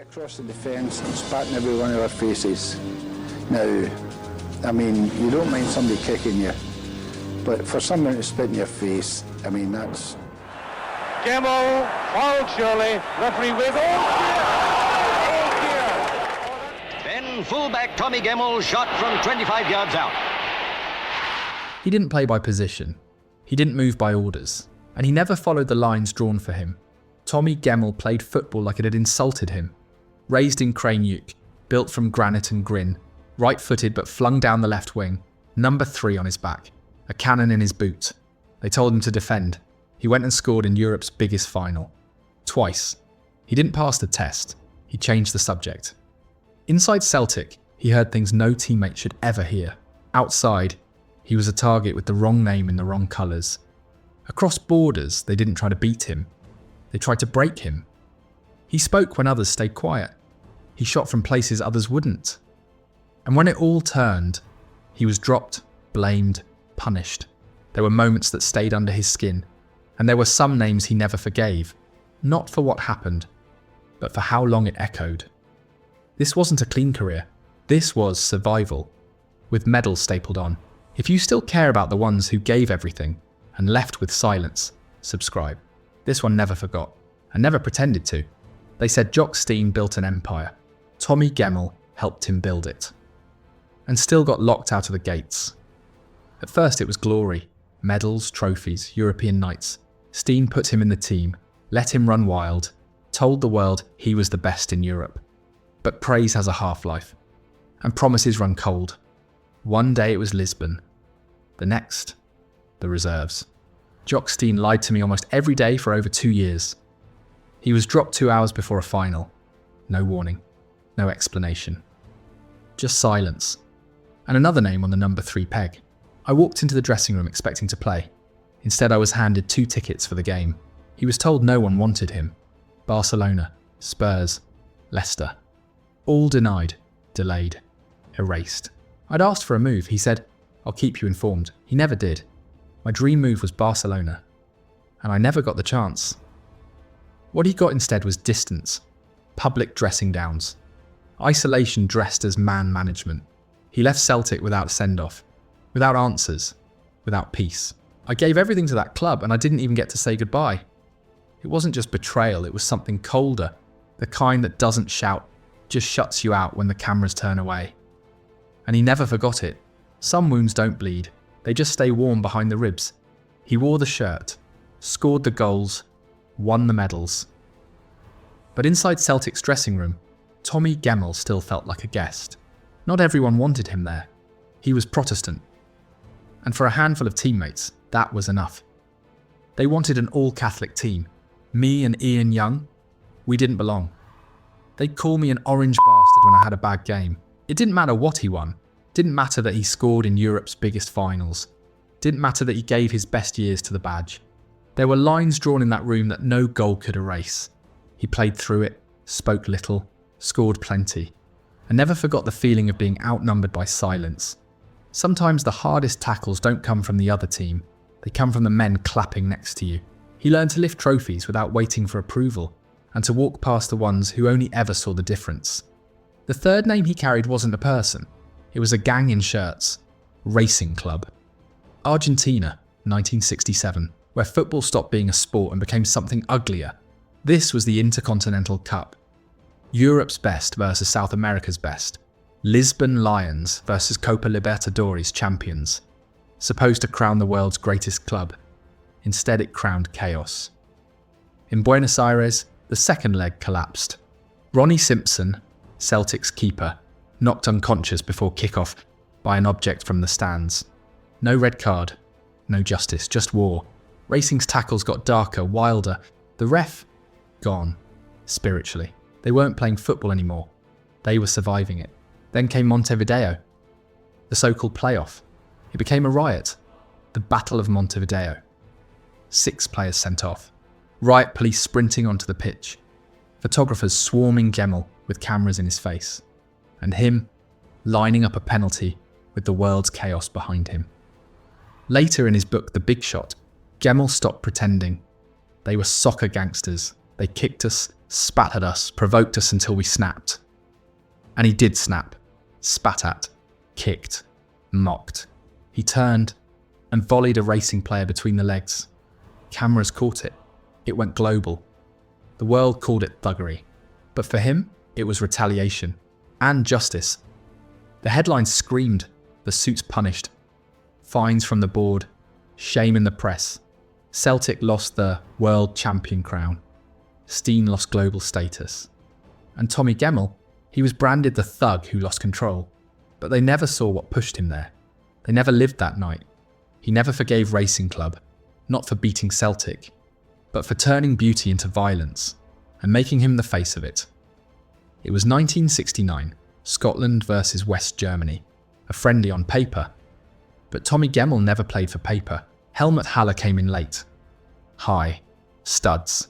across the defence and spat in every one of our faces. Now, I mean, you don't mind somebody kicking you, but for someone to spit in your face, I mean, that's... Gemmell, fouled surely, referee with all clear. Then fullback Tommy Gemmell shot from 25 yards out. He didn't play by position, he didn't move by orders, and he never followed the lines drawn for him. Tommy Gemmell played football like it had insulted him. Raised in Craneuk, built from granite and grin, right-footed but flung down the left wing, number 3 on his back, a cannon in his boot. They told him to defend. He went and scored in Europe's biggest final. Twice. He didn't pass the test. He changed the subject. Inside Celtic, he heard things no teammate should ever hear. Outside, he was a target with the wrong name in the wrong colours. Across borders, they didn't try to beat him. They tried to break him. He spoke when others stayed quiet. He shot from places others wouldn't. And when it all turned, he was dropped, blamed, punished. There were moments that stayed under his skin, and there were some names he never forgave, not for what happened, but for how long it echoed. This wasn't a clean career. This was survival, with medals stapled on. If you still care about the ones who gave everything and left with silence, subscribe. This one never forgot, and never pretended to. They said Jock Steen built an empire. Tommy Gemmell helped him build it. And still got locked out of the gates. At first it was glory. Medals, trophies, European nights. Steen put him in the team, let him run wild, told the world he was the best in Europe. But praise has a half-life, and promises run cold. One day it was Lisbon. The next, the reserves. Jock Steen lied to me almost every day for over 2 years. He was dropped 2 hours before a final. No warning, no explanation. Just silence. And another name on the number 3 peg. I walked into the dressing room expecting to play. Instead, I was handed 2 tickets for the game. He was told no one wanted him. Barcelona, Spurs, Leicester. All denied, delayed, erased. I'd asked for a move. He said, "I'll keep you informed." He never did. My dream move was Barcelona, and I never got the chance. What he got instead was distance, public dressing downs, isolation dressed as man management. He left Celtic without a send-off, without answers, without peace. I gave everything to that club and I didn't even get to say goodbye. It wasn't just betrayal, it was something colder, the kind that doesn't shout, just shuts you out when the cameras turn away. And he never forgot it. Some wounds don't bleed, they just stay warm behind the ribs. He wore the shirt, scored the goals, won the medals. But inside Celtic's dressing room, Tommy Gemmell still felt like a guest. Not everyone wanted him there. He was Protestant. And for a handful of teammates, that was enough. They wanted an all-Catholic team. Me and Ian Young, we didn't belong. They'd call me an orange bastard when I had a bad game. It didn't matter what he won. Didn't matter that he scored in Europe's biggest finals. Didn't matter that he gave his best years to the badge. There were lines drawn in that room that no goal could erase. He played through it, spoke little, scored plenty, and never forgot the feeling of being outnumbered by silence. Sometimes the hardest tackles don't come from the other team. They come from the men clapping next to you. He learned to lift trophies without waiting for approval, and to walk past the ones who only ever saw the difference. The third name he carried wasn't a person. It was a gang in shirts. Racing Club. Argentina, 1967, where football stopped being a sport and became something uglier. This was the Intercontinental Cup. Europe's best versus South America's best. Lisbon Lions versus Copa Libertadores champions. Supposed to crown the world's greatest club. Instead it crowned chaos. In Buenos Aires, the second leg collapsed. Ronnie Simpson, Celtic's keeper, knocked unconscious before kickoff by an object from the stands. No red card, no justice, just war. Racing's tackles got darker, wilder. The ref, gone, spiritually. They weren't playing football anymore. They were surviving it. Then came Montevideo, the so-called playoff. It became a riot, the Battle of Montevideo. 6 players sent off. Riot police sprinting onto the pitch. Photographers swarming Gemmell with cameras in his face. And him lining up a penalty with the world's chaos behind him. Later in his book The Big Shot, Gemmell stopped pretending. They were soccer gangsters, They kicked us, spat at us, provoked us until we snapped. And he did snap, spat at, kicked, mocked. He turned and volleyed a racing player between the legs. Cameras caught it. It went global. The world called it thuggery. But for him, it was retaliation and justice. The headlines screamed, the suits punished. Fines from the board, shame in the press. Celtic lost the world champion crown. Steen lost global status. And Tommy Gemmell, he was branded the thug who lost control. But they never saw what pushed him there. They never lived that night. He never forgave Racing Club, not for beating Celtic, but for turning beauty into violence and making him the face of it. It was 1969, Scotland versus West Germany, a friendly on paper. But Tommy Gemmell never played for paper. Helmut Haller came in late. High. Studs.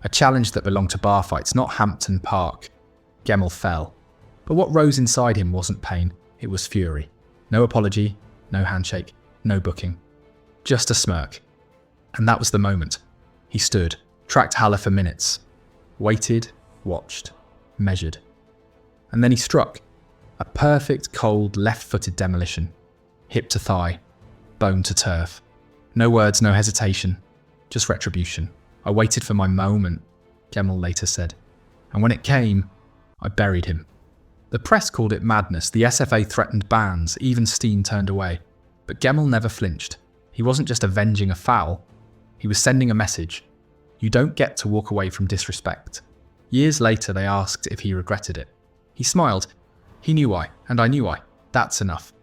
A challenge that belonged to bar fights, not Hampton Park. Gemmell fell. But what rose inside him wasn't pain, it was fury. No apology, no handshake, no booking. Just a smirk. And that was the moment. He stood, tracked Haller for minutes. Waited, watched, measured. And then he struck. A perfect, cold, left-footed demolition. Hip to thigh, bone to turf. No words, no hesitation. Just retribution. I waited for my moment, Gemmell later said. And when it came, I buried him. The press called it madness. The SFA threatened bans. Even Steen turned away. But Gemmell never flinched. He wasn't just avenging a foul. He was sending a message. You don't get to walk away from disrespect. Years later, they asked if he regretted it. He smiled. He knew why, and I knew why. That's enough.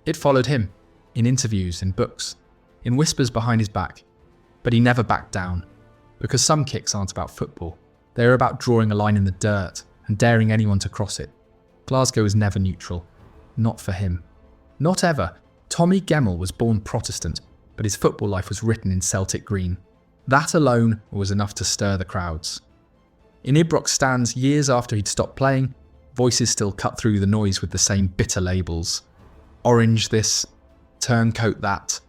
It followed him. In interviews, in books, in whispers behind his back. But he never backed down. Because some kicks aren't about football. They're about drawing a line in the dirt and daring anyone to cross it. Glasgow is never neutral. Not for him. Not ever. Tommy Gemmell was born Protestant, but his football life was written in Celtic green. That alone was enough to stir the crowds. In Ibrox stands years after he'd stopped playing, voices still cut through the noise with the same bitter labels. Orange this, turncoat that.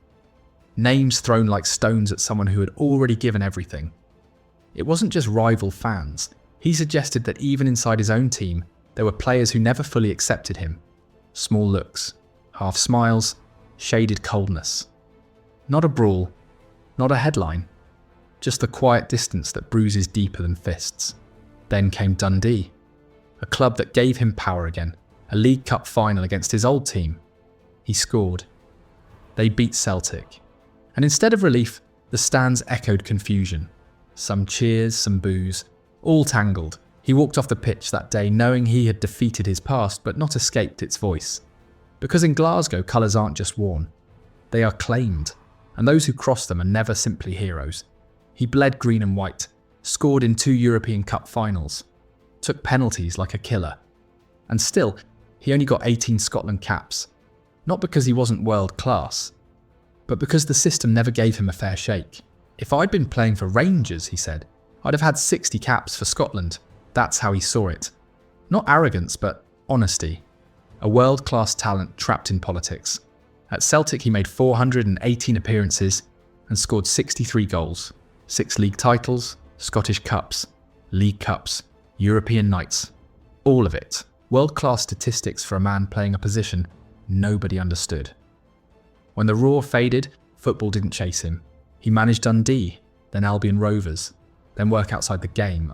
Names thrown like stones at someone who had already given everything. It wasn't just rival fans. He suggested that even inside his own team, there were players who never fully accepted him. Small looks, half smiles, shaded coldness. Not a brawl, not a headline, just the quiet distance that bruises deeper than fists. Then came Dundee, a club that gave him power again, a League Cup final against his old team. He scored. They beat Celtic. And instead of relief, the stands echoed confusion. Some cheers, some boos, all tangled. He walked off the pitch that day knowing he had defeated his past but not escaped its voice. Because in Glasgow, colours aren't just worn. They are claimed, and those who cross them are never simply heroes. He bled green and white, scored in 2 European Cup finals, took penalties like a killer. And still, he only got 18 Scotland caps. Not because he wasn't world class, but because the system never gave him a fair shake. If I'd been playing for Rangers, he said, I'd have had 60 caps for Scotland. That's how he saw it. Not arrogance, but honesty. A world-class talent trapped in politics. At Celtic, he made 418 appearances and scored 63 goals. 6 league titles, Scottish Cups, League Cups, European nights. All of it. World-class statistics for a man playing a position nobody understood. When the roar faded, football didn't chase him. He managed Dundee, then Albion Rovers, then work outside the game.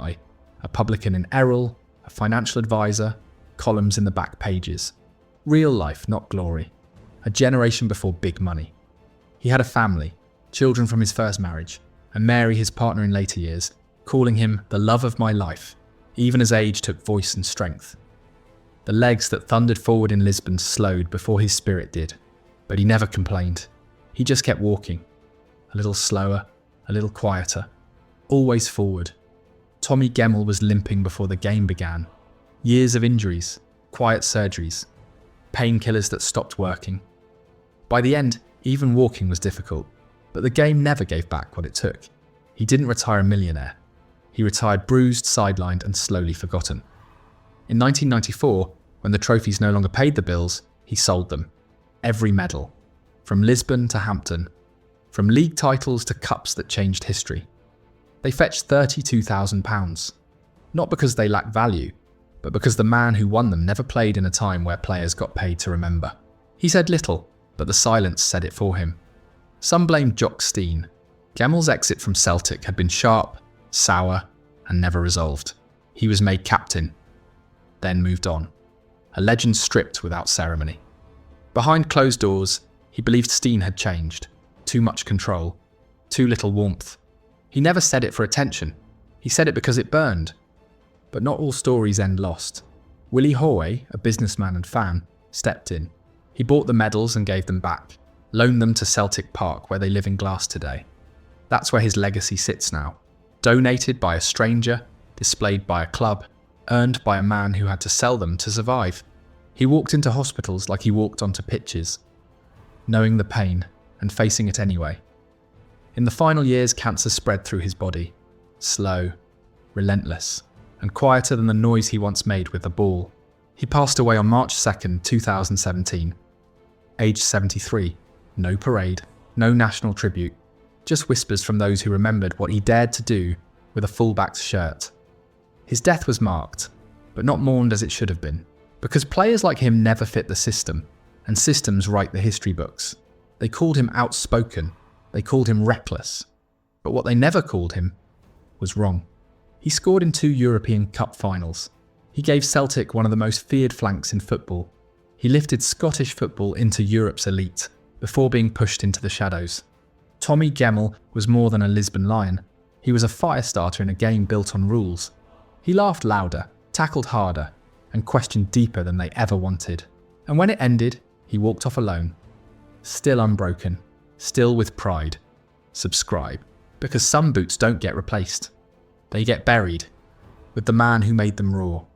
A publican in Errol, a financial advisor, columns in the back pages. Real life, not glory. A generation before big money. He had a family, children from his first marriage, and Mary, his partner in later years, calling him the love of my life, even as age took voice and strength. The legs that thundered forward in Lisbon slowed before his spirit did, but he never complained. He just kept walking, a little slower, a little quieter, always forward. Tommy Gemmell was limping before the game began. Years of injuries, quiet surgeries, painkillers that stopped working. By the end, even walking was difficult, but the game never gave back what it took. He didn't retire a millionaire. He retired bruised, sidelined, and slowly forgotten. In 1994, when the trophies no longer paid the bills, he sold them. Every medal. From Lisbon to Hampton. From league titles to cups that changed history. They fetched £32,000. Not because they lacked value, but because the man who won them never played in a time where players got paid to remember. He said little, but the silence said it for him. Some blamed Jock Steen. Gemmell's exit from Celtic had been sharp, sour, and never resolved. He was made captain, then moved on. A legend stripped without ceremony. Behind closed doors, he believed Steen had changed. Too much control, too little warmth. He never said it for attention. He said it because it burned. But not all stories end lost. Willie Haughey, a businessman and fan, stepped in. He bought the medals and gave them back, loaned them to Celtic Park where they live in Glasgow today. That's where his legacy sits now. Donated by a stranger, displayed by a club, earned by a man who had to sell them to survive. He walked into hospitals like he walked onto pitches, knowing the pain and facing it anyway. In the final years, cancer spread through his body, slow, relentless, and quieter than the noise he once made with the ball. He passed away on March 2nd, 2017, aged 73. No parade, no national tribute, just whispers from those who remembered what he dared to do with a fullback's shirt. His death was marked, but not mourned as it should have been, because players like him never fit the system, and systems write the history books. They called him outspoken, they called him reckless, but what they never called him was wrong. He scored in 2 European Cup finals. He gave Celtic one of the most feared flanks in football. He lifted Scottish football into Europe's elite, before being pushed into the shadows. Tommy Gemmell was more than a Lisbon Lion. He was a fire starter in a game built on rules. He laughed louder, tackled harder, and questioned deeper than they ever wanted. And when it ended, he walked off alone. Still unbroken, still with pride. Subscribe, because some boots don't get replaced. They get buried with the man who made them roar.